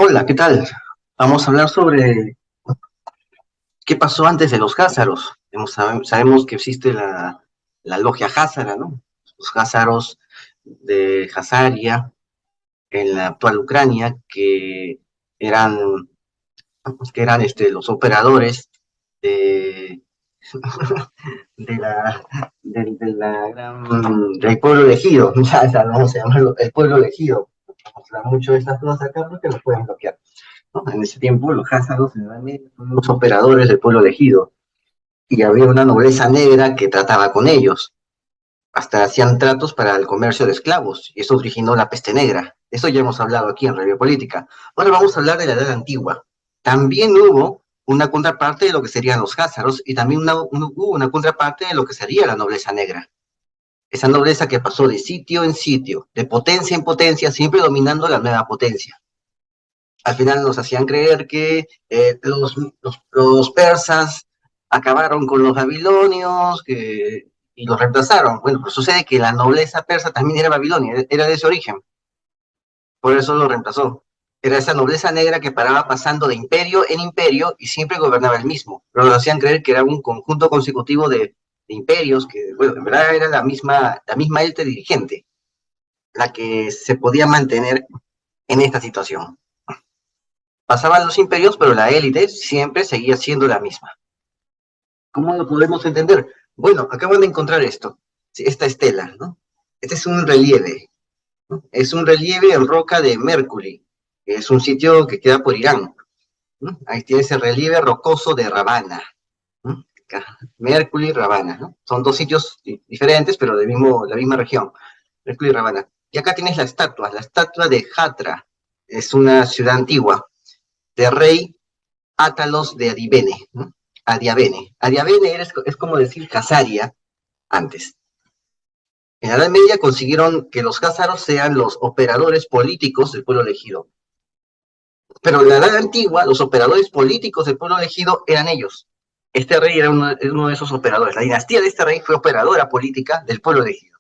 Hola, ¿qué tal? Vamos a hablar sobre qué pasó antes de los Házaros. Sabemos que existe la logia Házara, ¿no? Los Házaros de Hazaria en la actual Ucrania, eran, los operadores de, del pueblo elegido. Ya vamos a llamarlo el pueblo elegido. Vamos a hablar mucho de estas cosas acá porque nos pueden bloquear, ¿no? En ese tiempo los Házaros generalmente fueron los operadores del pueblo elegido y había una nobleza negra que trataba con ellos. Hasta hacían tratos para el comercio de esclavos y eso originó la peste negra. Eso ya hemos hablado aquí en Radio Política. Ahora vamos a hablar de la Edad Antigua. También hubo una contraparte de lo que serían los Házaros y también hubo una contraparte de lo que sería la nobleza negra. Esa nobleza que pasó de sitio en sitio, de potencia en potencia, siempre dominando la nueva potencia. Al final nos hacían creer que los persas acabaron con los babilonios y los reemplazaron. Bueno, pues sucede que la nobleza persa también era babilonia, era de ese origen, por eso lo reemplazó. Era esa nobleza negra que paraba pasando de imperio en imperio y siempre gobernaba el mismo. Pero nos hacían creer que era un conjunto consecutivo de imperios, que bueno, en verdad era la misma élite dirigente, la que se podía mantener en esta situación. Pasaban los imperios, pero la élite siempre seguía siendo la misma. ¿Cómo lo podemos entender? Bueno, acaban de encontrar esto, esta estela, ¿no? Este es un relieve, ¿no? Es un relieve en roca de Mercury, que es un sitio que queda por Irán, ¿no? Ahí tienes el relieve rocoso de Ravana, ¿no? Mercury y Ravana, ¿no? Son dos sitios diferentes, pero la misma región, Mercury y Ravana. Y acá tienes la estatua de Hatra, es una ciudad antigua, de rey Átalos de Adivene, ¿no? Adiabene es como decir Hazaria antes. En la Edad Media consiguieron que los házaros sean los operadores políticos del pueblo elegido. Pero en la Edad Antigua, los operadores políticos del pueblo elegido eran ellos. Este rey era uno de esos operadores. La dinastía de este rey fue operadora política del pueblo elegido.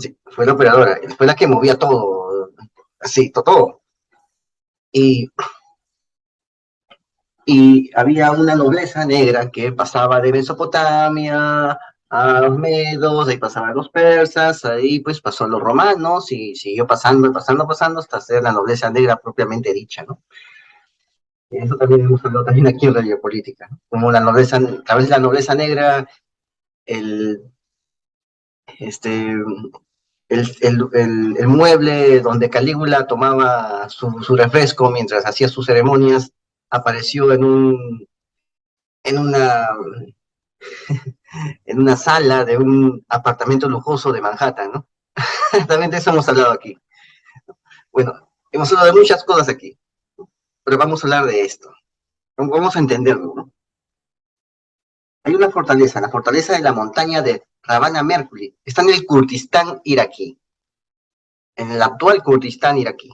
Sí, fue la operadora, fue la que movía todo, así, todo. Y había una nobleza negra que pasaba de Mesopotamia a los medos, ahí pasaban los persas, ahí pues pasó a los romanos y siguió pasando hasta ser la nobleza negra propiamente dicha, ¿no? Eso también hemos hablado también aquí en Radio Política, ¿no? Como a veces la nobleza negra, el, este, el mueble donde Calígula tomaba su refresco mientras hacía sus ceremonias, apareció en una en una sala de un apartamento lujoso de Manhattan, ¿no? También de eso hemos hablado aquí. Bueno, hemos hablado de muchas cosas aquí, pero vamos a hablar de esto. Vamos a entenderlo, ¿no? Hay una fortaleza, la fortaleza de la montaña de Ravana Mercury. Está en el Kurdistán iraquí, en el actual Kurdistán iraquí.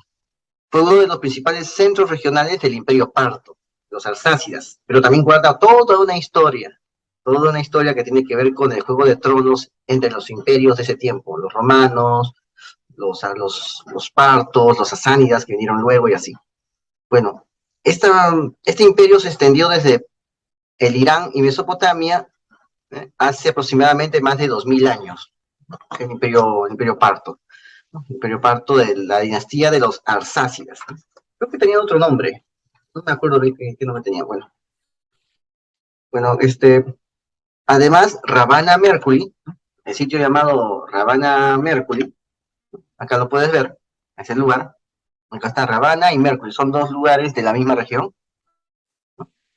Fue uno de los principales centros regionales del Imperio Parto, los arsácidas, pero también guarda toda una historia que tiene que ver con el juego de tronos entre los imperios de ese tiempo, los romanos, los partos, los asánidas que vinieron luego y así. Bueno, este imperio se extendió desde el Irán y Mesopotamia hace aproximadamente más de 2000 años, ¿no? El imperio parto, ¿no? El imperio parto de la dinastía de los arsácidas. Creo que tenía otro nombre, no me acuerdo de qué nombre tenía. Bueno, además, Ravana Mercury, el sitio llamado Ravana Mercury, acá lo puedes ver, es el lugar. Acá está Ravana y Mercury, son dos lugares de la misma región.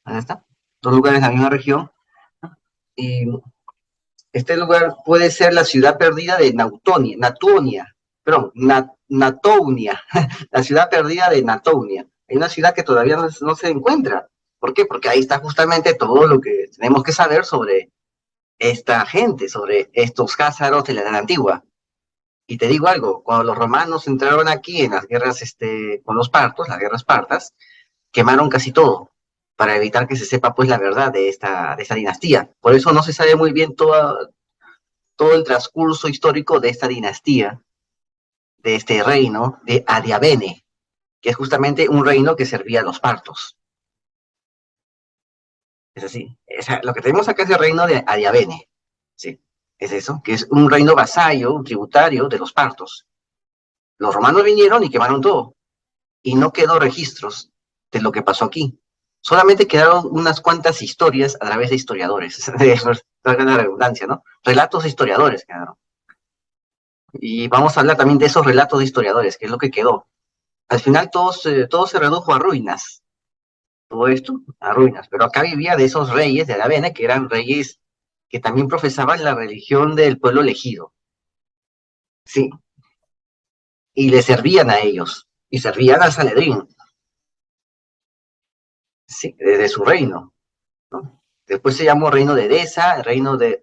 Ahí está, dos lugares de la misma región. Y este lugar puede ser la ciudad perdida de Natounia, la ciudad perdida de Natounia. Hay una ciudad que todavía no se encuentra. ¿Por qué? Porque ahí está justamente todo lo que tenemos que saber sobre esta gente, sobre estos házaros de la Edad Antigua. Y te digo algo, cuando los romanos entraron aquí en las guerras con los partos, las guerras partas, quemaron casi todo para evitar que se sepa pues la verdad de esta dinastía. Por eso no se sabe muy bien todo el transcurso histórico de esta dinastía, de este reino de Adiabene. que es justamente un reino que servía a los partos. Es así. Lo que tenemos acá es el reino de Adiabene. ¿Sí? Es eso, que es un reino vasallo, un tributario de los partos. Los romanos vinieron y quemaron todo. Y no quedó registros de lo que pasó aquí. Solamente quedaron unas cuantas historias a través de historiadores. Valga la redundancia, ¿no? Relatos de historiadores quedaron. Y vamos a hablar también de esos relatos de historiadores, que es lo que quedó. Al final todo se redujo a ruinas. Todo esto a ruinas. Pero acá vivía de esos reyes de Aravena, que eran reyes que también profesaban la religión del pueblo elegido. Sí. Y le servían a ellos. Y servían al Sanedrín. Sí, desde su reino, ¿no? Después se llamó reino de Edesa, el reino de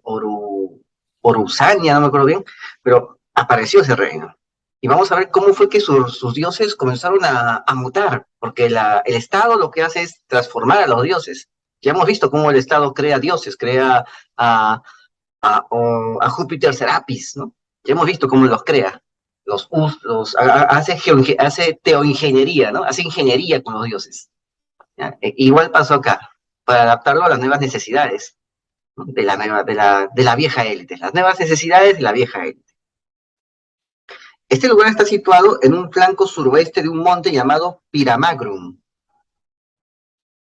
Orusania, no me acuerdo bien, pero apareció ese reino. Y vamos a ver cómo fue que sus dioses comenzaron a mutar, porque el Estado lo que hace es transformar a los dioses. Ya hemos visto cómo el Estado crea dioses, crea a, a Júpiter Serapis, ¿no? Ya hemos visto cómo los crea. Hace teoingeniería, ¿no? Hace ingeniería con los dioses. Igual pasó acá, para adaptarlo a las nuevas necesidades, ¿no? De la vieja élite, las nuevas necesidades de la vieja élite. Este lugar está situado en un flanco suroeste de un monte llamado Piramagrum,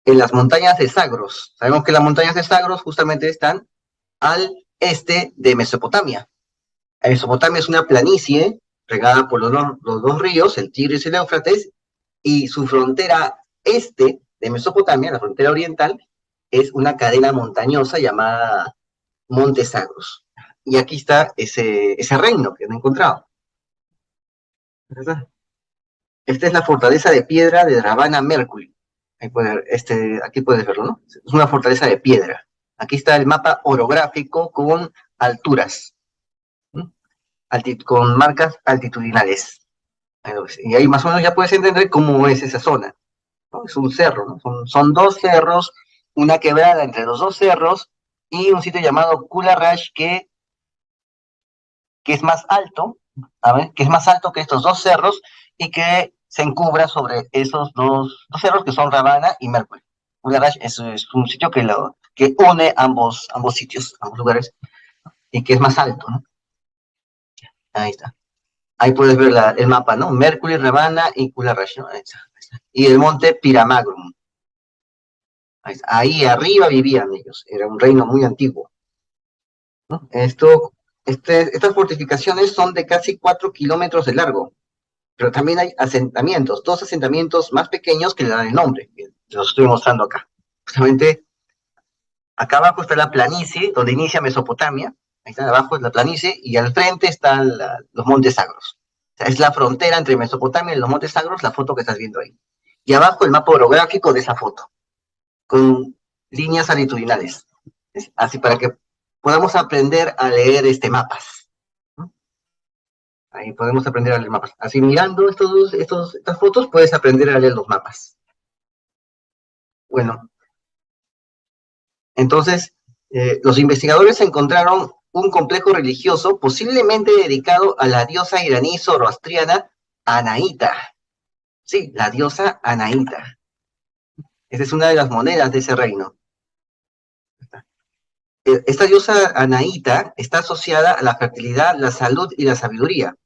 en las montañas de Zagros. Sabemos que las montañas de Zagros justamente están al este de Mesopotamia. Mesopotamia es una planicie regada por los dos ríos, el Tigris y el Éufrates, y su frontera este de Mesopotamia, la frontera oriental, es una cadena montañosa llamada Montes Sagros. Y aquí está ese reino que han encontrado. ¿Verdad? Esta es la fortaleza de piedra de Ravana Mercury. Aquí puedes verlo, ¿no? Es una fortaleza de piedra. Aquí está el mapa orográfico con alturas, ¿no? Con marcas altitudinales. Y ahí más o menos ya puedes entender cómo es esa zona, ¿no? Es un cerro, ¿no? Son dos cerros, una quebrada entre los dos cerros y un sitio llamado Kularash que es más alto, a ver, que es más alto que estos dos cerros y que se encubra sobre esos dos cerros que son Ravana y Mercury. Kularash es un sitio que une ambos sitios, ambos lugares, y que es más alto, ¿no? Ahí está. Ahí puedes ver el mapa, ¿no? Mercury, Ravana y Kularash, ¿no? Ahí está, ahí está. Y el monte Piramagrum. Ahí arriba vivían ellos, era un reino muy antiguo, ¿no? Estas fortificaciones son de casi 4 kilómetros de largo, pero también hay asentamientos, dos asentamientos más pequeños que le dan el nombre, que los estoy mostrando acá. Justamente acá abajo está la planicie, donde inicia Mesopotamia, ahí está abajo es la planicie, y al frente están los montes Sagros. O sea, es la frontera entre Mesopotamia y los montes Sagros, la foto que estás viendo ahí. Y abajo el mapa orográfico de esa foto, con líneas altitudinales. Así para que podamos aprender a leer mapas, ¿no? Ahí podemos aprender a leer mapas. Así mirando estas fotos puedes aprender a leer los mapas. Bueno, entonces los investigadores encontraron un complejo religioso posiblemente dedicado a la diosa iraní zoroastriana Anaíta. Sí, la diosa Anaíta. Esa es una de las monedas de ese reino. Esta diosa Anaíta está asociada a la fertilidad, la salud y la sabiduría.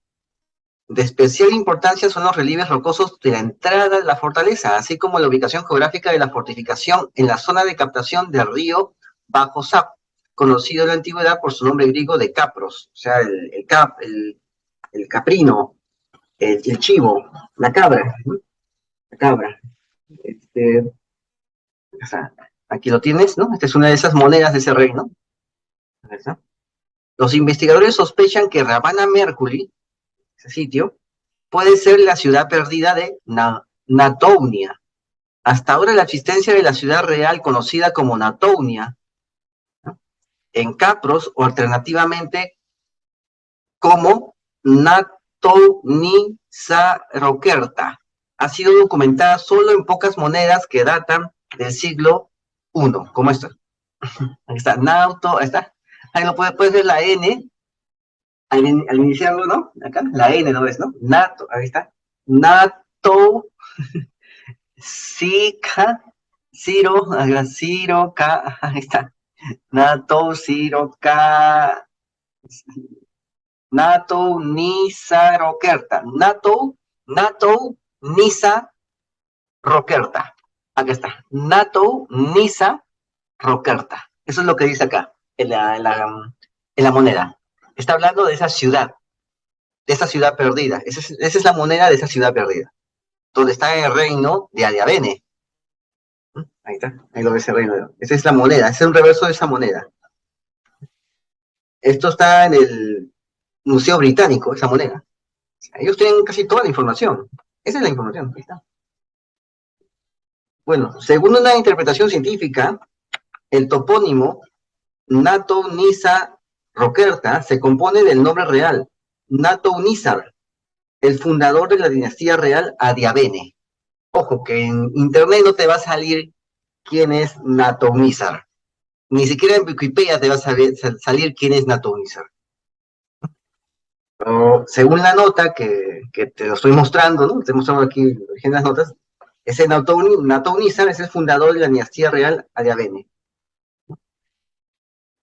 De especial importancia son los relieves rocosos de la entrada de la fortaleza, así como la ubicación geográfica de la fortificación en la zona de captación del río Bajo Sap, conocido en la antigüedad por su nombre griego de Capros, o sea, el caprino, el chivo, la cabra, ¿no? La cabra. O sea, aquí lo tienes, ¿no? Esta es una de esas monedas de ese reino. ¿Verdad? Los investigadores sospechan que Ravana Mercury, ese sitio, puede ser la ciudad perdida de Natounia. Hasta ahora la existencia de la ciudad real conocida como Natounia, ¿no? En Capros o alternativamente como Natonizarokerta. Ha sido documentada solo en pocas monedas que datan del siglo I, como esta. Ahí está, ahí está. Ahí lo puedes ver la N, al iniciarlo, ¿no? Acá, la N, ¿no ves, no? Nato, ahí está. Nato, Sica, Ciro, Ciro, ahí está. Nato, Ciro, Nato, Nisa, Roquerta. Nato, Nisa, Roquerta. Aquí está. Nato, Nisa, Roquerta. Eso es lo que dice acá, en la moneda. Está hablando de esa ciudad perdida. Esa es la moneda de esa ciudad perdida, donde está el reino de Adiabene. Ahí está, ahí lo ves el reino. Esa es la moneda, ese es un reverso de esa moneda. Esto está en el Museo Británico, esa moneda. Ellos tienen casi toda la información. Esa es la información, ahí está. Bueno, según una interpretación científica, el topónimo Nato Nisa Roquerta se compone del nombre real, Nato Nizar, el fundador de la dinastía real Adiabene. Ojo, que en internet no te va a salir quién es Nato Nizar. Ni siquiera en Wikipedia te va a salir quién es Nato Nizar. Pero según la nota que te lo estoy mostrando, ¿no? Te he mostrado aquí en las notas, ese Nato Nizar es el fundador de la dinastía real Adiabene.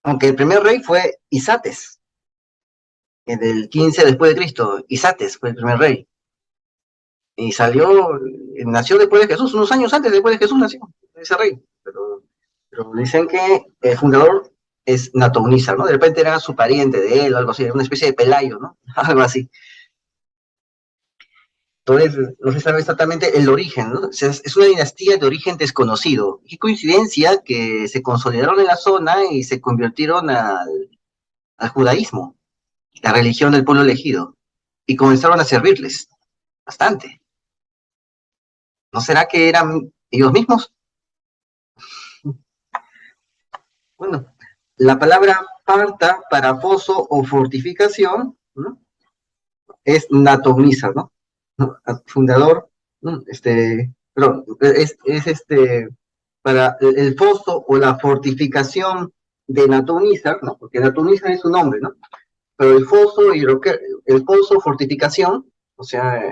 Aunque el primer rey fue Isates, del 15 después de Cristo. Isates fue el primer rey. Y nació después de Jesús, unos años antes después de Jesús nació ese rey. Pero dicen que el fundador es Natonízar, ¿no? De repente era su pariente de él, o algo así, una especie de Pelayo, ¿no? Algo así. Entonces, no se sabe exactamente el origen, ¿no? O sea, es una dinastía de origen desconocido. Qué coincidencia que se consolidaron en la zona y se convirtieron al judaísmo, la religión del pueblo elegido, y comenzaron a servirles bastante. ¿No será que eran ellos mismos? Bueno, la palabra parta para foso o fortificación, ¿no? Es Natomisa, ¿no? Fundador, ¿no? Perdón, para el foso o la fortificación de Natomisa, ¿no? Porque Natomisa es su nombre, ¿no? Pero el foso, fortificación, o sea,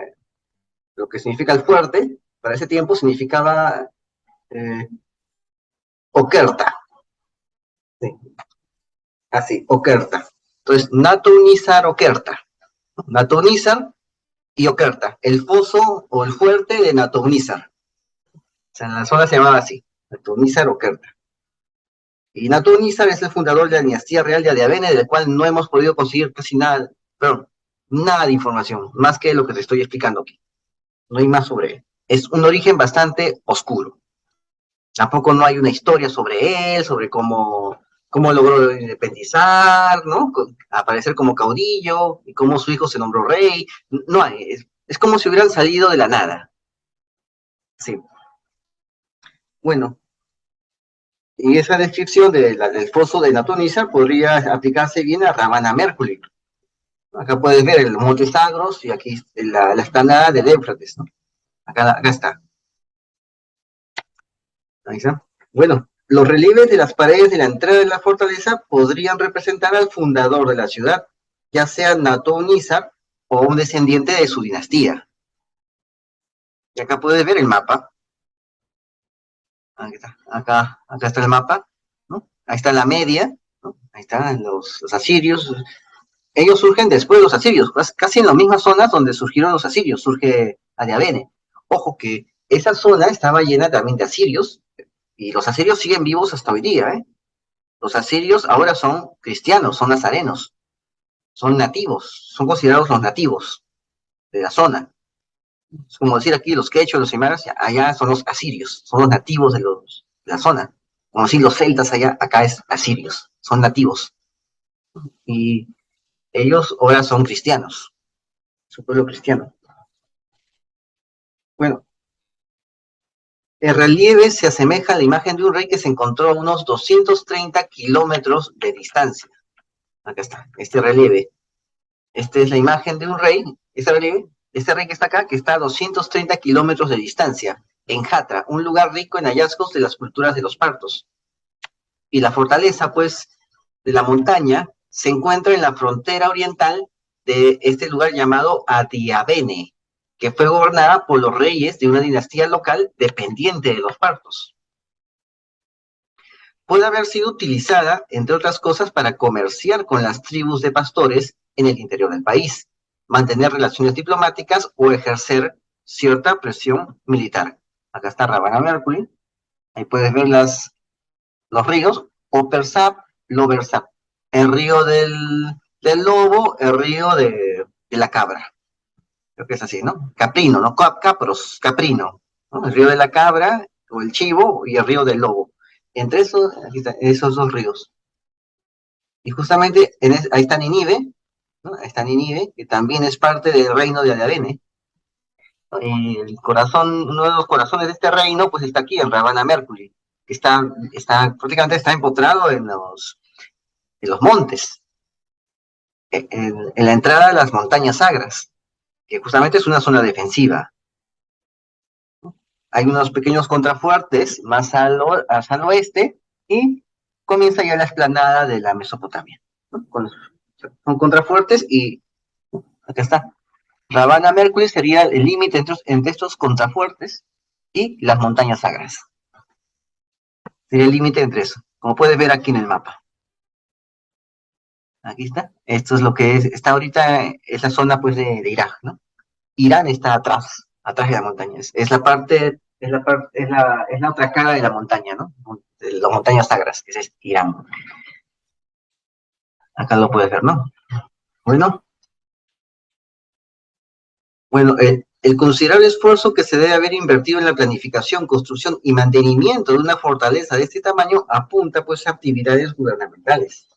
lo que significa el fuerte, para ese tiempo significaba eh, Okerta, ¿sí? Así, Okerta. Entonces, Natunizar Okerta. Natunizar y Okerta, el foso o el fuerte de Natunizar. O sea, en la zona se llamaba así, Natunizar Okerta. Y Natunizar es el fundador de la dinastía real de Adiabene, del cual no hemos podido conseguir casi nada, perdón, nada de información, más que lo que te estoy explicando aquí. No hay más sobre él. Es un origen bastante oscuro. Tampoco no hay una historia sobre él, sobre cómo logró independizar, ¿no? Aparecer como caudillo, y cómo su hijo se nombró rey. No hay, es como si hubieran salido de la nada. Sí. Bueno, y esa descripción del foso de Natonisa podría aplicarse bien a Ravana Mercury. Acá puedes ver el Monte Sagros y aquí la explanada del Éufrates, ¿no? Acá está. Ahí está. Bueno, los relieves de las paredes de la entrada de la fortaleza podrían representar al fundador de la ciudad, ya sea Nato-Nizar o un descendiente de su dinastía. Y acá puedes ver el mapa. Acá está el mapa, ¿no? Ahí está la media, ¿no? Ahí están los asirios. Ellos surgen después de los asirios, casi en las mismas zonas donde surgieron los asirios, surge Adiabene. Ojo que esa zona estaba llena también de asirios, y los asirios siguen vivos hasta hoy día, ¿eh? Los asirios ahora son cristianos, son nazarenos, son nativos, son considerados los nativos de la zona. Es como decir aquí los quechos, los aymaras, allá son los asirios, son los nativos de la zona. Como decir los celtas allá, acá es asirios, son nativos. Y ellos ahora son cristianos, su pueblo cristiano. Bueno, el relieve se asemeja a la imagen de un rey que se encontró a unos 230 kilómetros de distancia. Acá está, este relieve. Esta es la imagen de un rey, este rey que está acá, que está a 230 kilómetros de distancia, en Hatra, un lugar rico en hallazgos de las culturas de los partos. Y la fortaleza, pues, de la montaña, se encuentra en la frontera oriental de este lugar llamado Adiabene. que fue gobernada por los reyes de una dinastía local dependiente de los partos. Puede haber sido utilizada, entre otras cosas, para comerciar con las tribus de pastores en el interior del país, mantener relaciones diplomáticas o ejercer cierta presión militar. Acá está Ravana Mercury, ahí puedes ver los ríos, Opersap, Loversap, el río del lobo, el río de la cabra. Creo que es así, ¿no? Caprino, ¿no? Capros, Caprino, ¿no? El río de la cabra o el chivo y el río del lobo. Entre esos, aquí están, esos dos ríos. Y justamente ahí está Ninive, ¿no? Ahí está Ninive, que también es parte del reino de Adene. El corazón, uno de los corazones de este reino, pues está aquí en Ravana Mercury, que prácticamente está empotrado en los montes, en la entrada de las montañas sagras, que justamente es una zona defensiva. Hay unos pequeños contrafuertes más hacia el oeste y comienza ya la explanada de la Mesopotamia, ¿no? Son contrafuertes y acá está. Ravana Mercury sería el límite entre estos contrafuertes y las montañas sagras. Sería el límite entre eso, como puedes ver aquí en el mapa. Aquí está. Esto es lo que está ahorita, es la zona pues de Irak, ¿no? Irán está atrás de la montaña. Es la parte, es la otra cara de la montaña, ¿no? De las montañas sagras, que es Irán. Acá lo puedes ver, ¿no? Bueno, el considerable esfuerzo que se debe haber invertido en la planificación, construcción y mantenimiento de una fortaleza de este tamaño apunta pues a actividades gubernamentales.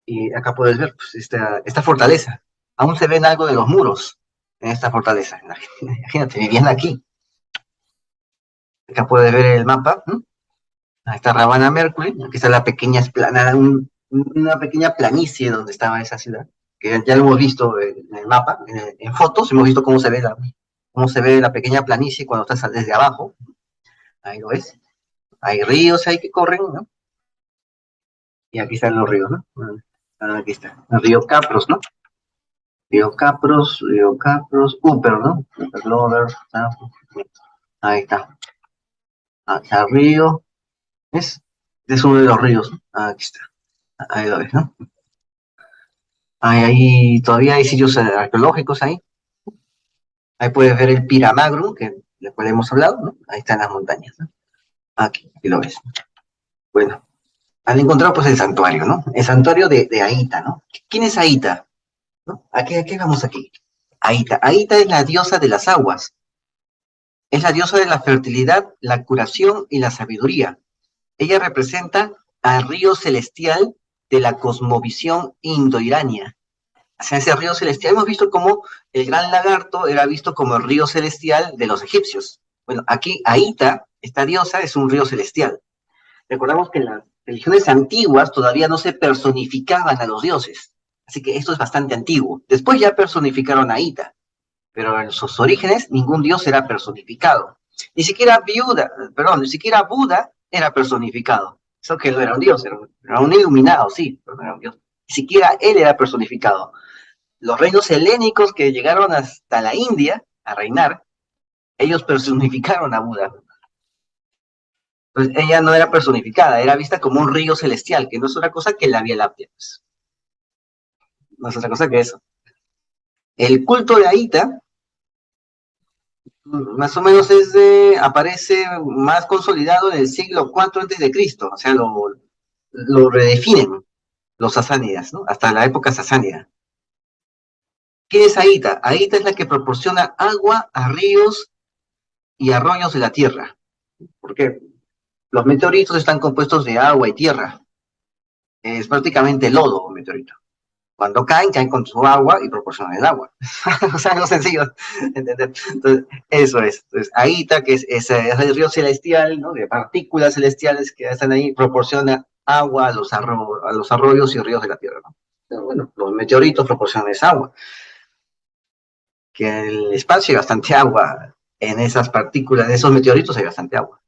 Y acá puedes ver pues, esta fortaleza. Aún se ven algo de los muros en esta fortaleza. Imagínate, vivían aquí. Acá puedes ver el mapa. Ahí está Ravana Mercury. Aquí está la pequeña esplanada, una pequeña planicie donde estaba esa ciudad. Que ya lo hemos visto en el mapa, en fotos. Hemos visto cómo se ve la pequeña planicie cuando estás desde abajo. Ahí lo ves. Hay ríos ahí que corren, ¿no? Y aquí están los ríos, ¿no? Aquí está. El río Capros, ¿no? Río Capros, Upper, ¿no? Upper Lover, ahí está. Aquí está el río. ¿Ves? Es uno de los ríos, ¿no? Aquí está. Ahí lo ves, ¿no? Ahí todavía hay sitios arqueológicos ahí. Ahí puedes ver el Piramagrum, del cual hemos hablado, ¿no? Ahí están las montañas, ¿no? Aquí lo ves. Bueno, han encontrado pues el santuario, ¿no? El santuario de Aita, ¿no? ¿Quién es Aita? ¿No? ¿A qué vamos aquí? Aita. Aita es la diosa de las aguas. Es la diosa de la fertilidad, la curación y la sabiduría. Ella representa al río celestial de la cosmovisión indoirania. O sea, ese río celestial, hemos visto cómo el gran lagarto era visto como el río celestial de los egipcios. Bueno, aquí Aita, esta diosa, es un río celestial. Recordamos que en las religiones antiguas todavía no se personificaban a los dioses. Así que esto es bastante antiguo. Después ya personificaron a Aita, pero en sus orígenes ningún dios era personificado. Ni siquiera ni siquiera Buda era personificado. Eso que no era un dios, era un iluminado, sí, pero no era un dios. Ni siquiera él era personificado. Los reinos helénicos que llegaron hasta la India a reinar, ellos personificaron a Buda. Pues ella no era personificada, era vista como un río celestial, que no es otra cosa que la Vía Láctea. Pues. No es otra cosa que eso. El culto de Aita, más o menos aparece más consolidado en el siglo IV antes de Cristo, o sea, lo redefinen los sasánidas, ¿no? Hasta la época sasánida. ¿Qué es Aita? Aita es la que proporciona agua a ríos y arroyos de la tierra. ¿Por qué? Los meteoritos están compuestos de agua y tierra. Es prácticamente lodo un meteorito. Cuando caen con su agua y proporcionan el agua. O sea, algo sencillo, ¿entender? Entonces, eso es. Entonces, Aita, que es el río celestial, ¿no? De partículas celestiales que están ahí, proporciona agua a los arroyos y ríos de la Tierra, ¿no? Pero bueno, los meteoritos proporcionan esa agua. Que en el espacio hay bastante agua. En esas partículas, en esos meteoritos hay bastante agua.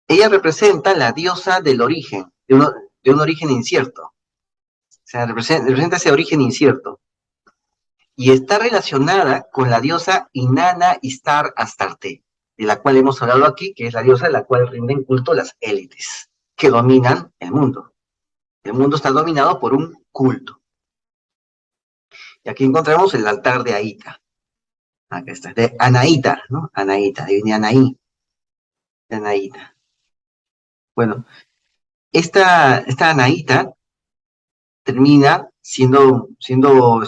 Ella representa la diosa del origen, de un origen incierto. O sea, representa ese origen incierto. y está relacionada con la diosa Inanna Ishtar Astarte, de la cual hemos hablado aquí, que es la diosa de la cual rinden culto las élites, que dominan el mundo. El mundo está dominado por un culto. Y aquí encontramos el altar de Aita. Acá está, de Anaíta, ¿no? Anaíta, de Anaí, de Anaíta. Bueno, esta Anaíta termina siendo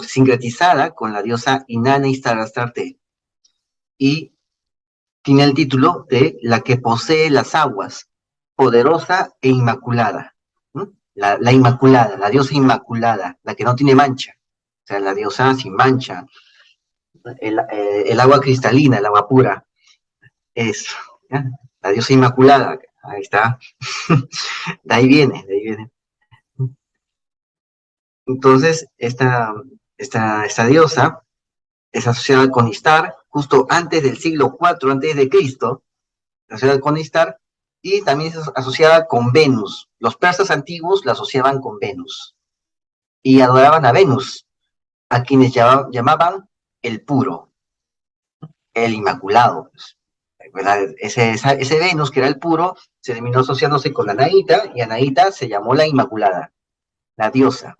sincretizada con la diosa Inanna Ishtar Astarte y tiene el título de la que posee las aguas, poderosa e inmaculada. ¿No? La inmaculada, la diosa inmaculada, la que no tiene mancha, o sea, la diosa sin mancha, el agua cristalina, el agua pura, es ¿ya? La diosa inmaculada, ahí está, de ahí viene, de ahí viene. Entonces, esta diosa es asociada con Istar, justo antes del siglo IV antes de Cristo, asociada con Istar, y también es asociada con Venus. Los persas antiguos la asociaban con Venus, y adoraban a Venus, a quienes llamaban el puro, el inmaculado. Ese Venus, que era el puro, se terminó asociándose con Anaíta, y Anaíta se llamó la Inmaculada, la diosa.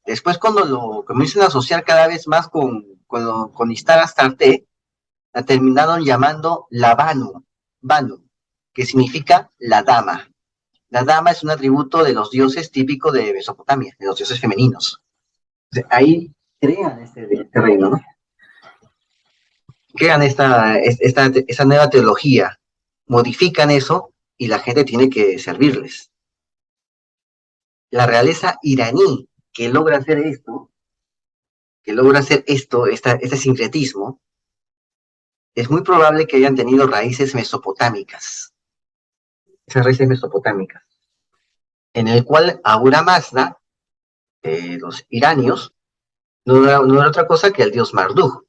Después, cuando lo comienzan a asociar cada vez más con Istar Astarte, la terminaron llamando la Banu, que significa la dama. La dama es un atributo de los dioses típico de Mesopotamia, de los dioses femeninos. Entonces, ahí crean este reino, ¿no? Crean esa nueva teología, modifican eso y la gente tiene que servirles. La realeza iraní que logra hacer este sincretismo, es muy probable que hayan tenido raíces mesopotámicas, esas raíces mesopotámicas, en el cual Ahura Mazda, los iranios, no era otra cosa que el dios Marduk,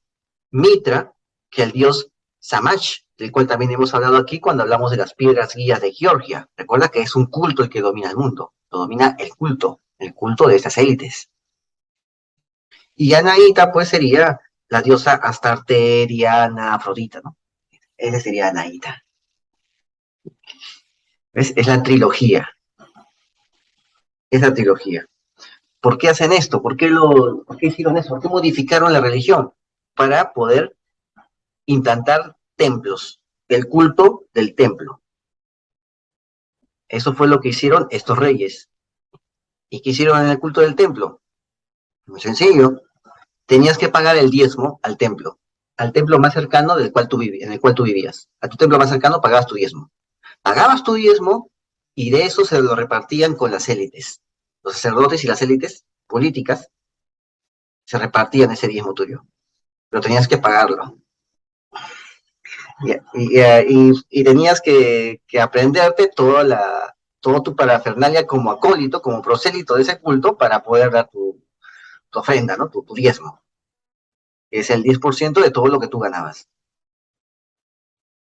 Mitra, que el dios Shamash, del cual también hemos hablado aquí cuando hablamos de las piedras guías de Georgia. Recuerda que es un culto el que domina el mundo, lo domina el culto de estas élites. Y Anaíta, pues, sería la diosa Astarte, Diana, Afrodita, ¿no? Esa sería Anaíta. ¿Ves? Es la trilogía. Es la trilogía. ¿Por qué hacen esto? ¿Por qué hicieron eso? ¿Por qué modificaron la religión? Para poder implantar templos, el culto del templo. Eso fue lo que hicieron estos reyes. ¿Y qué hicieron en el culto del templo? Muy sencillo. Tenías que pagar el diezmo al templo más cercano en el cual tú vivías. A tu templo más cercano pagabas tu diezmo. Pagabas tu diezmo y de eso se lo repartían con las élites. Los sacerdotes y las élites políticas se repartían ese diezmo tuyo, pero tenías que pagarlo. Y tenías que aprenderte todo tu parafernalia como acólito, como prosélito de ese culto para poder dar tu ofrenda, ¿no? Tu diezmo. Es el 10% de todo lo que tú ganabas.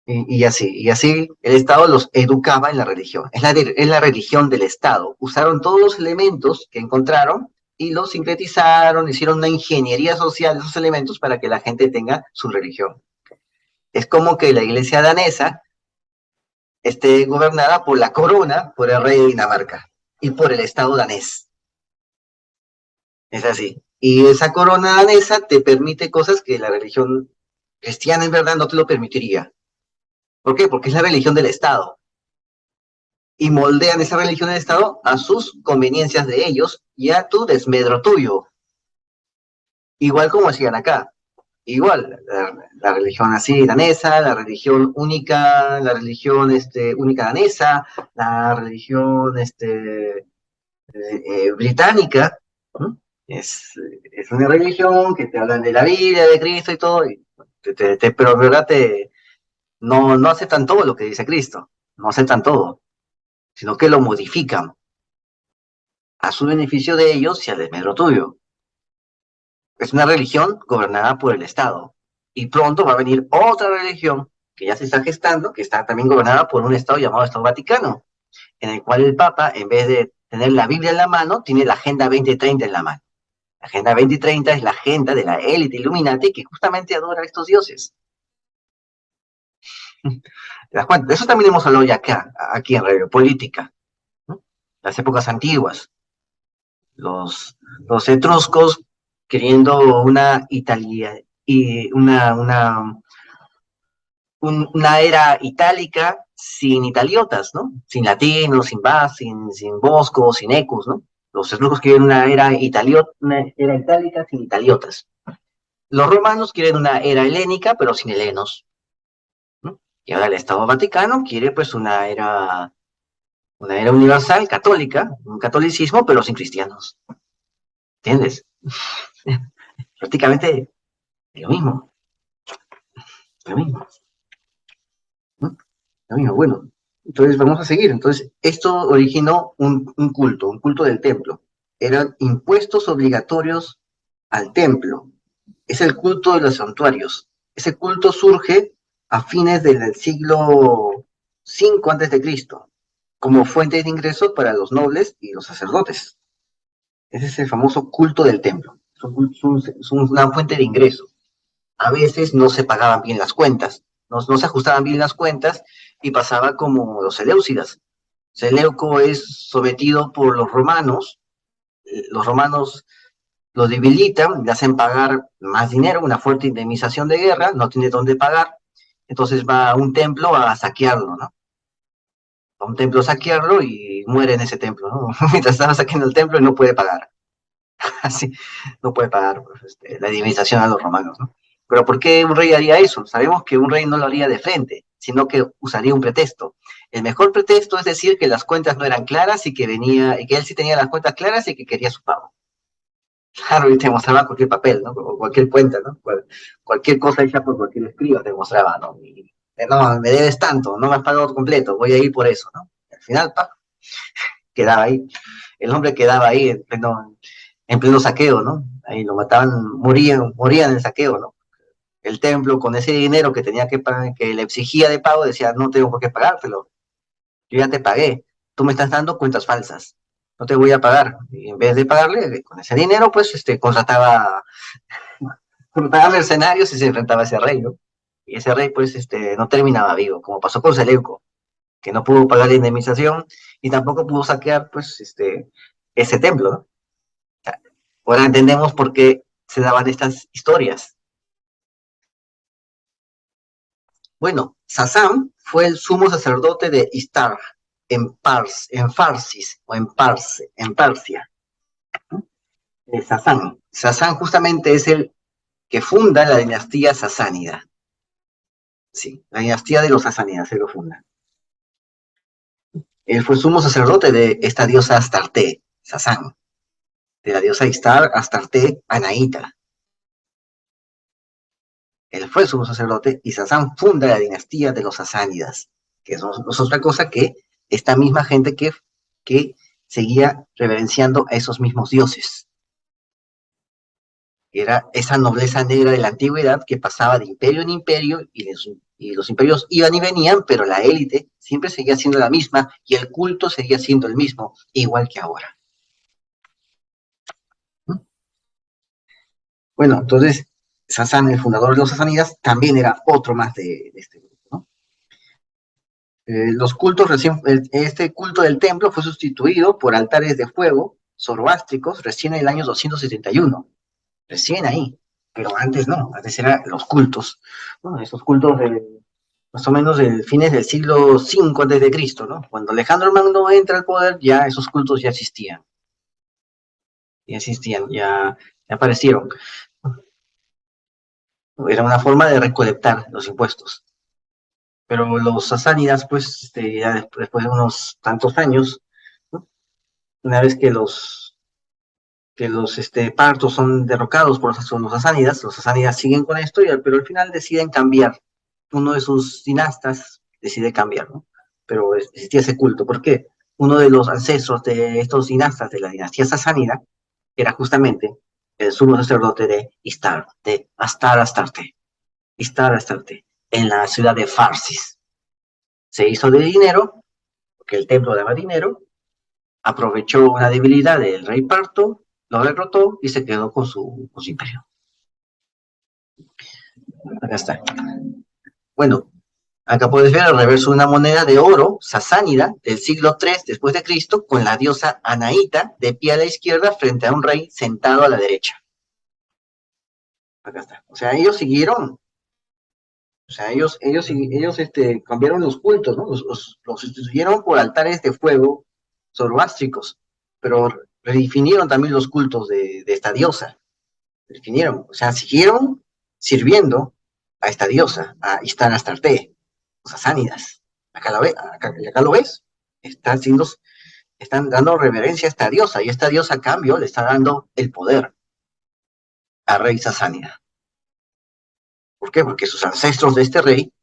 Y así el Estado los educaba en la religión. Es la religión del Estado. Usaron todos los elementos que encontraron y los sincretizaron, hicieron una ingeniería social de esos elementos para que la gente tenga su religión. Es como que la iglesia danesa esté gobernada por la corona, por el rey de Dinamarca y por el Estado danés. Es así. Y esa corona danesa te permite cosas que la religión cristiana en verdad no te lo permitiría. ¿Por qué? Porque es la religión del Estado. Y moldean esa religión del Estado a sus conveniencias de ellos y a tu desmedro tuyo. Igual como hacían acá. Igual, la religión así danesa, la religión única, única danesa, la religión británica, ¿no? Es una religión que te hablan de la Biblia, de Cristo y todo, pero en verdad no aceptan todo lo que dice Cristo, no aceptan todo, sino que lo modifican a su beneficio de ellos y al desmedro tuyo. Es una religión gobernada por el Estado. Y pronto va a venir otra religión que ya se está gestando, que está también gobernada por un Estado llamado Estado Vaticano, en el cual el Papa, en vez de tener la Biblia en la mano, tiene la Agenda 2030 en la mano. La Agenda 2030 es la agenda de la élite Illuminati que justamente adora a estos dioses. ¿Te das cuenta? De eso también hemos hablado ya acá, aquí en Radio Política, ¿no? Las épocas antiguas, los etruscos queriendo una Italia y una era itálica sin italiotas, ¿no? Sin latinos, sin Bas, sin Bosco, sin Ecus, ¿no? Los etruscos quieren una era itálica sin italiotas. Los romanos quieren una era helénica, pero sin helenos, ¿no? Y ahora el Estado Vaticano quiere pues una era universal, católica, un catolicismo, pero sin cristianos. ¿Entiendes? Prácticamente lo mismo, lo mismo, ¿no? Lo mismo. Bueno, entonces vamos a seguir. Entonces, esto originó un culto del templo. Eran impuestos obligatorios al templo. Es el culto de los santuarios. Ese culto surge a fines del siglo V antes de Cristo, como fuente de ingresos para los nobles y los sacerdotes. Ese es el famoso culto del templo. Es una fuente de ingreso. A veces no se pagaban bien las cuentas, no se ajustaban bien las cuentas y pasaba como los Seleucidas. Seleuco es sometido por los romanos lo debilitan, le hacen pagar más dinero, una fuerte indemnización de guerra, no tiene dónde pagar, entonces va a un templo a saquearlo, ¿no? A un templo a saquearlo y muere en ese templo, ¿no? Mientras estaba saqueando el templo y no puede pagar. Así, no puede pagar pues, la indemnización a los romanos, ¿no? Pero ¿por qué un rey haría eso? Sabemos que un rey no lo haría de frente, sino que usaría un pretexto. El mejor pretexto es decir que las cuentas no eran claras y que él sí tenía las cuentas claras y que quería su pago. Claro, y te mostraba cualquier papel, ¿no? O cualquier cuenta, ¿no? Cualquier cosa hecha por cualquier escriba te mostraba, ¿no? No, me debes tanto, no me has pagado completo, voy a ir por eso, ¿no? Y al final, quedaba ahí. El hombre quedaba ahí en pleno saqueo, ¿no? Ahí lo mataban, morían en el saqueo, ¿no? El templo con ese dinero que tenía que pagar, que le exigía de pago, decía, no tengo por qué pagártelo, yo ya te pagué, tú me estás dando cuentas falsas, no te voy a pagar. Y en vez de pagarle, con ese dinero, pues, contrataba mercenarios y se enfrentaba a ese rey, ¿no? Y ese rey, pues, no terminaba vivo, como pasó con Seleuco, que no pudo pagar la indemnización y tampoco pudo saquear, pues, ese templo, ¿no? Ahora entendemos por qué se daban estas historias. Bueno, Sassán fue el sumo sacerdote de Istar en Farsis o en Persia. Sassán. Sassán justamente es el que funda la dinastía sasánida. Sí, la dinastía de los sasánidas se lo funda. Él fue sumo sacerdote de esta diosa Astarte, Sassán, de la diosa Istar, Astarte, Anaíta. Él fue sumo sacerdote y Sassán funda la dinastía de los sasánidas, que no es otra cosa que esta misma gente que seguía reverenciando a esos mismos dioses. Era esa nobleza negra de la antigüedad que pasaba de imperio en imperio y los imperios iban y venían, pero la élite siempre seguía siendo la misma y el culto seguía siendo el mismo, igual que ahora. Bueno, entonces Sassán, el fundador de los sasánidas, también era otro más de este grupo, ¿no? Los cultos este culto del templo fue sustituido por altares de fuego zoroástricos recién en el año 271, recién ahí, pero antes no, antes eran los cultos, ¿no? Esos cultos más o menos de fines del siglo V antes de Cristo, ¿no? Cuando Alejandro Magno entra al poder, ya esos cultos ya aparecieron. Era una forma de recolectar los impuestos. Pero los sasánidas, pues, ya después de unos tantos años, ¿no? Una vez que los partos son derrocados por los sasánidas siguen con esto, pero al final deciden cambiar. Uno de sus dinastas decide cambiar, ¿no? Pero existía ese culto. ¿Por qué? Uno de los ancestros de estos dinastas de la dinastía sasánida era justamente el sumo sacerdote de Istar Astarte, en la ciudad de Farsis. Se hizo de dinero, porque el templo daba dinero, aprovechó una debilidad del rey parto lo derrotó y se quedó con su imperio. Acá está. Bueno, acá puedes ver al reverso una moneda de oro sasánida del siglo III después de Cristo con la diosa Anaíta de pie a la izquierda frente a un rey sentado a la derecha. Acá está. O sea, ellos siguieron, o sea, ellos cambiaron los cultos, ¿no? Los sustituyeron por altares de fuego zoroástricos, pero redefinieron también los cultos de esta diosa. Definieron, o sea, siguieron sirviendo a esta diosa, a Ishtar Astarte, los sasánidas. Acá lo ves, están dando reverencia a esta diosa, y esta diosa a cambio le está dando el poder al rey sasánida. ¿Por qué? Porque sus ancestros de este rey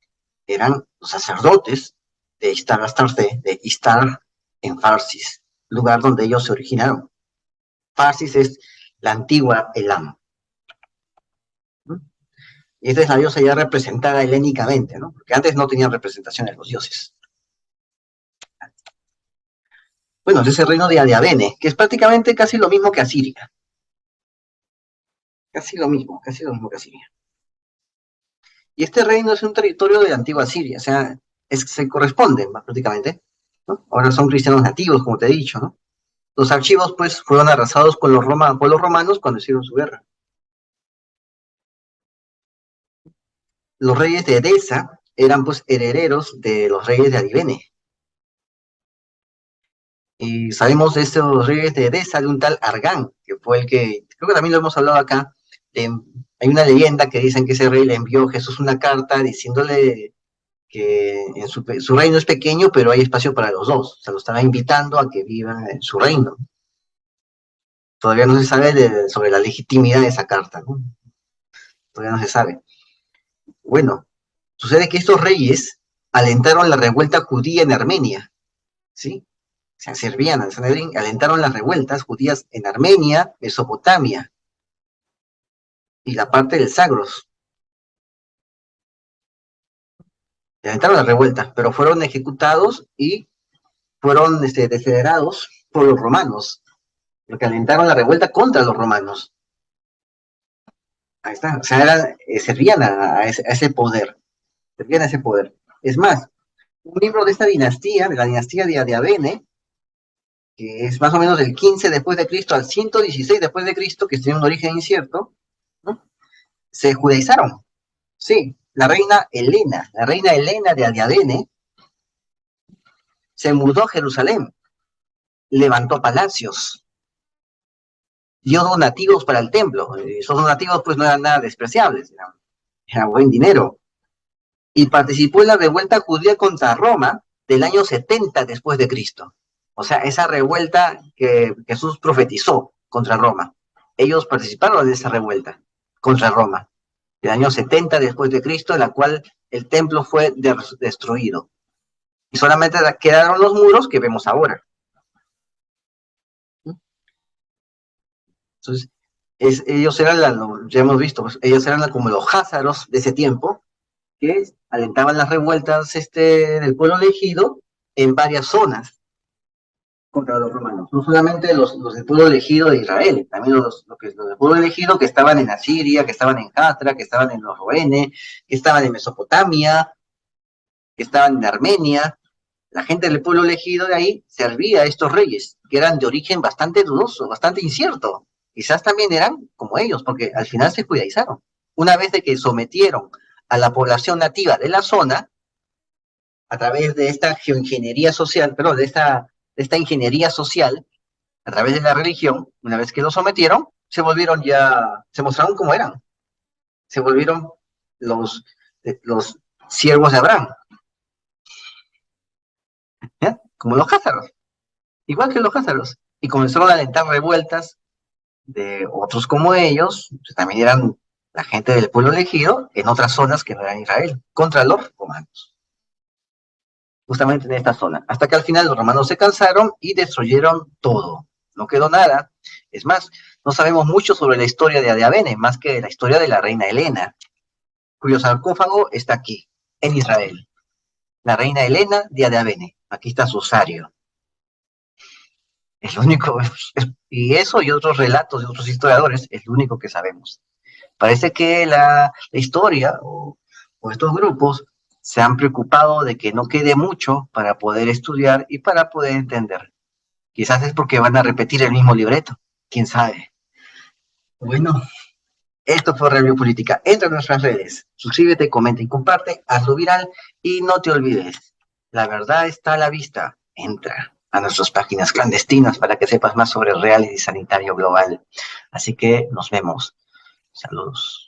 eran los sacerdotes de Ishtar Astarte, de Ishtar en Farsis, lugar donde ellos se originaron. Farsis es la antigua Elam. Y esta es la diosa ya representada helénicamente, ¿no? Porque antes no tenían representación en los dioses. Bueno, es ese reino de Adiabene, que es prácticamente casi lo mismo que Asiria. Casi lo mismo que Asiria. Y este reino es un territorio de la antigua Asiria, o sea, se corresponden prácticamente, ¿no? Ahora son cristianos nativos, como te he dicho, ¿no? Los archivos, pues, fueron arrasados por los romanos cuando hicieron su guerra. Los reyes de Edesa eran, pues, herederos de los reyes de Adivene. Y sabemos de estos reyes de Edesa, de un tal Argán, que fue el que, creo que también lo hemos hablado acá, hay una leyenda que dicen que ese rey le envió a Jesús una carta diciéndole que en su reino es pequeño, pero hay espacio para los dos. O sea, lo estaba invitando a que vivan en su reino. Todavía no se sabe sobre la legitimidad de esa carta, ¿no? Todavía no se sabe. Bueno, sucede que estos reyes alentaron la revuelta judía en Armenia, ¿sí? Se servían al Sanedrín, alentaron las revueltas judías en Armenia, Mesopotamia y la parte del Sagros. Alentaron las revueltas, pero fueron ejecutados y fueron desfederados por los romanos, porque alentaron la revuelta contra los romanos. Ahí está, o sea, servían a ese poder, servían a ese poder. Es más, un miembro de esta dinastía, de la dinastía de Adiabene, que es más o menos del 15 después de Cristo al 116 después de Cristo, que tiene un origen incierto, ¿no? Se judaizaron. Sí, la reina Helena de Adiabene, se mudó a Jerusalén, levantó palacios, dio donativos para el templo. Esos donativos pues no eran nada despreciables, era buen dinero. Y participó en la revuelta judía contra Roma del año 70 después de Cristo. O sea, esa revuelta que Jesús profetizó contra Roma. Ellos participaron en esa revuelta contra Roma del año 70 después de Cristo, en la cual el templo fue destruido. Y solamente quedaron los muros que vemos ahora. Entonces, ellos eran, ya hemos visto, pues, ellos eran como los házaros de ese tiempo, que alentaban las revueltas del pueblo elegido en varias zonas contra los romanos. No solamente los del pueblo elegido de Israel, también los del pueblo elegido que estaban en Asiria, que estaban en Hatra, que estaban en los Roene, que estaban en Mesopotamia, que estaban en Armenia. La gente del pueblo elegido de ahí servía a estos reyes, que eran de origen bastante dudoso, bastante incierto. Quizás también eran como ellos, porque al final se judaizaron. Una vez de que sometieron a la población nativa de la zona, a través de esta geoingeniería social, perdón, de esta ingeniería social, a través de la religión, una vez que lo sometieron, se mostraron como eran. Se volvieron los siervos de Abraham, ¿ya? Como los házaros, igual que los házaros. Y comenzaron a alentar revueltas de otros como ellos, que también eran la gente del pueblo elegido, en otras zonas que no eran Israel, contra los romanos. Justamente en esta zona, hasta que al final los romanos se cansaron y destruyeron todo, no quedó nada. Es más, no sabemos mucho sobre la historia de Adiabene, más que la historia de la reina Helena, cuyo sarcófago está aquí, en Israel. La reina Helena de Adiabene, aquí está su osario. Es lo único, y eso y otros relatos de otros historiadores es lo único que sabemos. Parece que la historia o estos grupos se han preocupado de que no quede mucho para poder estudiar y para poder entender. Quizás es porque van a repetir el mismo libreto, quién sabe. Bueno, esto fue Review Política. Entra en nuestras redes, suscríbete, comenta y comparte, hazlo viral y no te olvides, la verdad está a la vista. Entra a nuestras páginas clandestinas para que sepas más sobre el reality sanitario global. Así que nos vemos. Saludos.